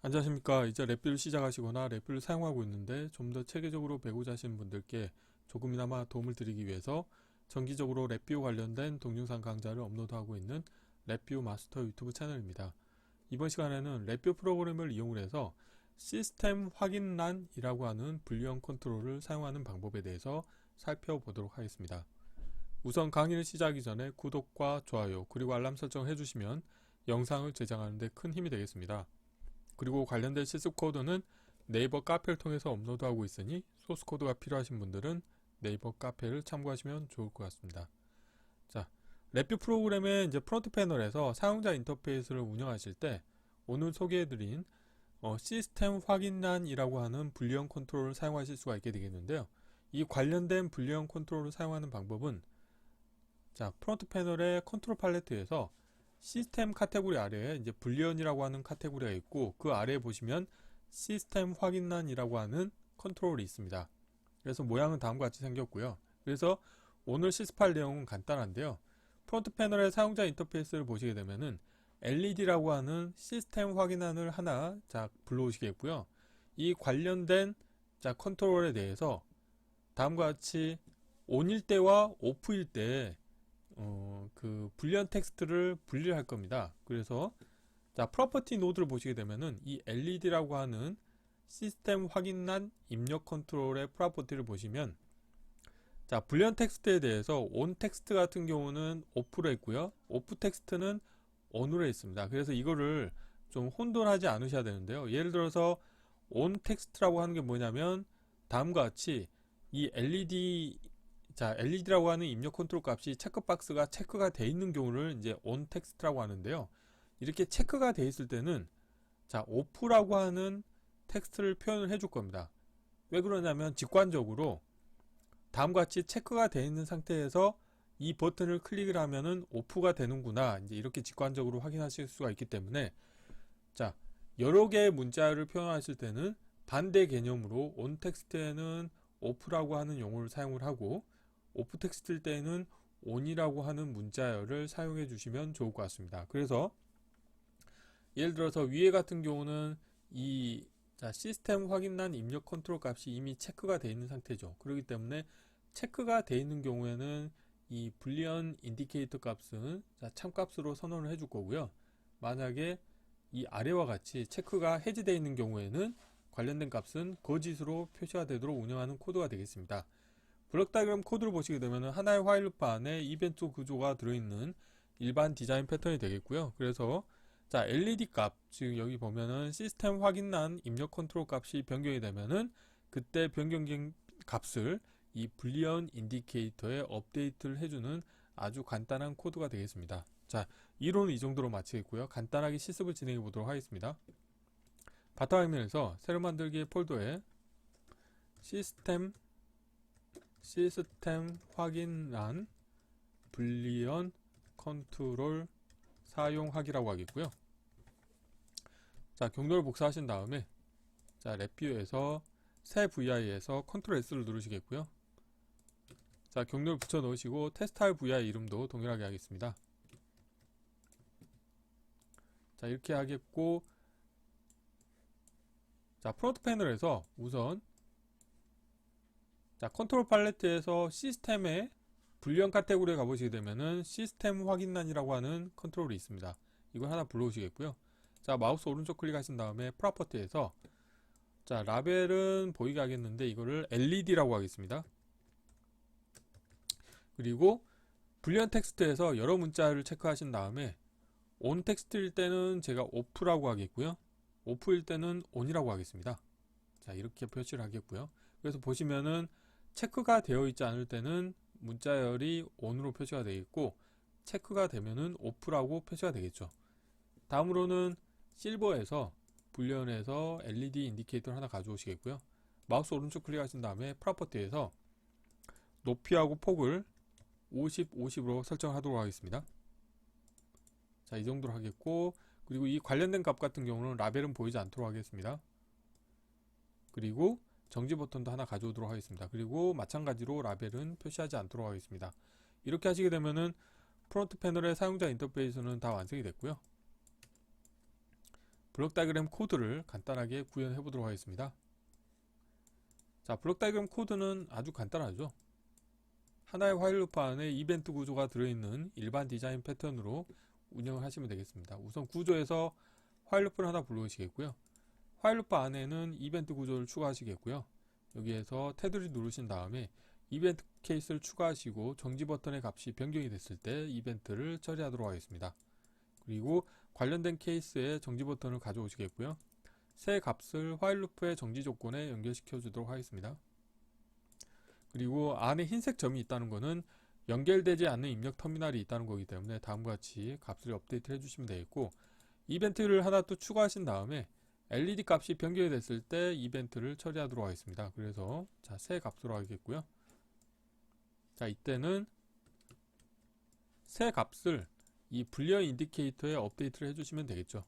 안녕하십니까. 이제 랩뷰를 시작하시거나 랩뷰를 사용하고 있는데 좀 더 체계적으로 배우자 하시는 분들께 조금이나마 도움을 드리기 위해서 정기적으로 랩뷰 관련된 동영상 강좌를 업로드하고 있는 랩뷰 마스터 유튜브 채널입니다. 이번 시간에는 랩뷰 프로그램을 이용을 해서 시스템 확인란이라고 하는 분리형 컨트롤을 사용하는 방법에 대해서 살펴보도록 하겠습니다. 우선 강의를 시작하기 전에 구독과 좋아요 그리고 알람 설정을 해주시면 영상을 제작하는 데 큰 힘이 되겠습니다. 그리고 관련된 실습코드는 네이버 카페를 통해서 업로드하고 있으니 소스코드가 필요하신 분들은 네이버 카페를 참고하시면 좋을 것 같습니다. 자, 랩뷰 프로그램의 이제 프론트 패널에서 사용자 인터페이스를 운영하실 때 오늘 소개해드린 시스템 확인란이라고 하는 분리형 컨트롤을 사용하실 수가 있게 되겠는데요. 이 관련된 분리형 컨트롤을 사용하는 방법은 프론트 패널의 컨트롤 팔레트에서 시스템 카테고리 아래에 이제 불리언이라고 하는 카테고리가 있고 그 아래에 보시면 시스템 확인란이라고 하는 컨트롤이 있습니다. 그래서 모양은 다음과 같이 생겼고요. 그래서 오늘 실습할 내용은 간단한데요. 프론트 패널의 사용자 인터페이스를 보시게 되면은 LED라고 하는 시스템 확인란을 하나 불러오시겠고요. 이 관련된 컨트롤에 대해서 다음과 같이 ON일 때와 OFF일 때 그 불리한 텍스트를 분리를 할 겁니다. 그래서 프로퍼티 노드를 보시게 되면은 이 LED라고 하는 시스템 확인란 입력 컨트롤의 프로퍼티를 보시면 불리한 텍스트에 대해서 on 텍스트 같은 경우는 off로 했고요. off 텍스트는 on으로 했습니다. 그래서 이거를 좀 혼돈하지 않으셔야 되는데요. 예를 들어서 on 텍스트라고 하는 게 뭐냐면 다음과 같이 이 LED라고 하는 입력 컨트롤 값이 체크박스가 체크가 되어 있는 경우를 이제 on 텍스트라고 하는데요. 이렇게 체크가 되어 있을 때는 off라고 하는 텍스트를 표현을 해줄 겁니다. 왜 그러냐면 직관적으로 다음과 같이 체크가 되어 있는 상태에서 이 버튼을 클릭을 하면은 off가 되는구나. 이제 이렇게 직관적으로 확인하실 수가 있기 때문에 여러 개의 문자를 표현하실 때는 반대 개념으로 on 텍스트에는 off라고 하는 용어를 사용을 하고 오프 텍스트일 때에는 on이라고 하는 문자열을 사용해 주시면 좋을 것 같습니다. 그래서 예를 들어서 위에 같은 경우는 이 시스템 확인란 입력 컨트롤 값이 이미 체크가 되어 있는 상태죠. 그렇기 때문에 체크가 되어 있는 경우에는 이 불리언 인디케이터 값은 참값으로 선언을 해줄 거고요. 만약에 이 아래와 같이 체크가 해제되어 있는 경우에는 관련된 값은 거짓으로 표시가 되도록 운영하는 코드가 되겠습니다. 블록 다이그램 코드를 보시게 되면 하나의 화일 루프 안에 이벤트 구조가 들어있는 일반 디자인 패턴이 되겠고요. 그래서 LED 값, 즉 여기 보면은 시스템 확인란 입력 컨트롤 값이 변경이 되면은 그때 변경된 값을 이 불리언 인디케이터에 업데이트를 해주는 아주 간단한 코드가 되겠습니다. 이론은 이 정도로 마치겠고요. 간단하게 실습을 진행해 보도록 하겠습니다. 바탕화면에서 새로 만들기 폴더에 시스템 확인란 불리언 컨트롤 사용하기라고 하겠고요. 경로를 복사하신 다음에 랩뷰에서 새 VI에서 컨트롤 S를 누르시겠고요. 경로를 붙여 넣으시고 테스트할 VI 이름도 동일하게 하겠습니다. 이렇게 하겠고 프론트 패널에서 우선 컨트롤 팔레트에서 시스템의 불리언 카테고리에 가보시게 되면은 시스템 확인란이라고 하는 컨트롤이 있습니다. 이걸 하나 불러오시겠고요. 마우스 오른쪽 클릭하신 다음에 프로퍼티에서 라벨은 보이게 하겠는데 이거를 LED라고 하겠습니다. 그리고 불리언 텍스트에서 여러 문자를 체크하신 다음에 on 텍스트일 때는 제가 off라고 하겠고요. off일 때는 on이라고 하겠습니다. 이렇게 표시를 하겠고요. 그래서 보시면은 체크가 되어 있지 않을 때는 문자열이 on으로 표시가 되겠고 체크가 되면은 off라고 표시가 되겠죠. 다음으로는 실버에서 불리언에서 LED 인디케이터를 하나 가져오시겠고요. 마우스 오른쪽 클릭하신 다음에 프로퍼티에서 높이하고 폭을 50, 50으로 설정하도록 하겠습니다. 이 정도로 하겠고 그리고 이 관련된 값 같은 경우는 라벨은 보이지 않도록 하겠습니다. 그리고 정지 버튼도 하나 가져오도록 하겠습니다. 그리고 마찬가지로 라벨은 표시하지 않도록 하겠습니다. 이렇게 하시게 되면은 프론트 패널의 사용자 인터페이스는 다 완성이 됐고요. 블록 다이그램 코드를 간단하게 구현해 보도록 하겠습니다. 자, 블록 다이그램 코드는 아주 간단하죠. 하나의 화일 루프 안에 이벤트 구조가 들어있는 일반 디자인 패턴으로 운영을 하시면 되겠습니다. 우선 구조에서 화일 루프를 하나 불러오시겠고요. 화일 루프 안에는 이벤트 구조를 추가하시겠고요. 여기에서 테두리 누르신 다음에 이벤트 케이스를 추가하시고 정지 버튼의 값이 변경이 됐을 때 이벤트를 처리하도록 하겠습니다. 그리고 관련된 케이스에 정지 버튼을 가져오시겠고요. 새 값을 화일 루프의 정지 조건에 연결시켜 주도록 하겠습니다. 그리고 안에 흰색 점이 있다는 것은 연결되지 않는 입력 터미널이 있다는 거기 때문에 다음과 같이 값을 업데이트 해주시면 되겠고, 이벤트를 하나 또 추가하신 다음에 LED 값이 변경이 됐을 때 이벤트를 처리하도록 하겠습니다. 그래서 자, 새 값으로 하겠고요. 자, 이때는 새 값을 이 불리언 인디케이터에 업데이트를 해주시면 되겠죠.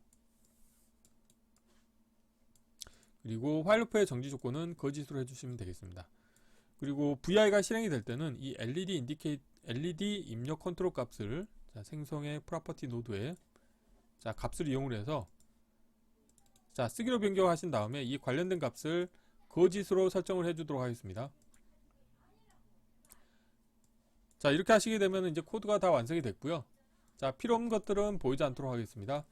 그리고 화일 루프의 정지 조건은 거짓으로 해주시면 되겠습니다. 그리고 VI가 실행이 될 때는 이 LED 입력 컨트롤 값을 자, 생성의 프로퍼티 노드에 자, 값을 이용해서 자, 쓰기로 변경하신 다음에 이 관련된 값을 거짓으로 설정을 해주도록 하겠습니다. 자, 이렇게 하시게 되면 이제 코드가 다 완성이 됐고요. 자, 필요 없는 것들은 보이지 않도록 하겠습니다.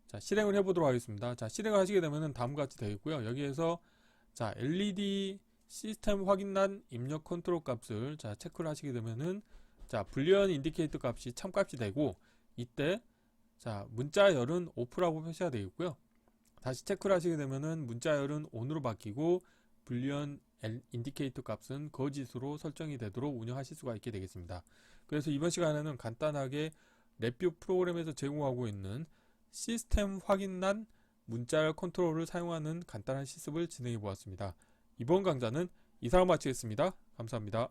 자, 실행을 해보도록 하겠습니다. 자, 실행을 하시게 되면 다음과 같이 되겠고요. 여기에서 자, LED 시스템 확인란 입력 컨트롤 값을 자, 체크를 하시게 되면은 자, 불리언 인디케이터 값이 참값이 되고, 이때 자, 문자열은 오프라고 표시가 되겠고요. 다시 체크를 하시게 되면은 문자열은 ON으로 바뀌고 불리언 인디케이터 값은 거짓으로 설정이 되도록 운영하실 수가 있게 되겠습니다. 그래서 이번 시간에는 간단하게 랩뷰 프로그램에서 제공하고 있는 시스템 확인란 문자열 컨트롤을 사용하는 간단한 실습을 진행해 보았습니다. 이번 강좌는 이상으로 마치겠습니다. 감사합니다.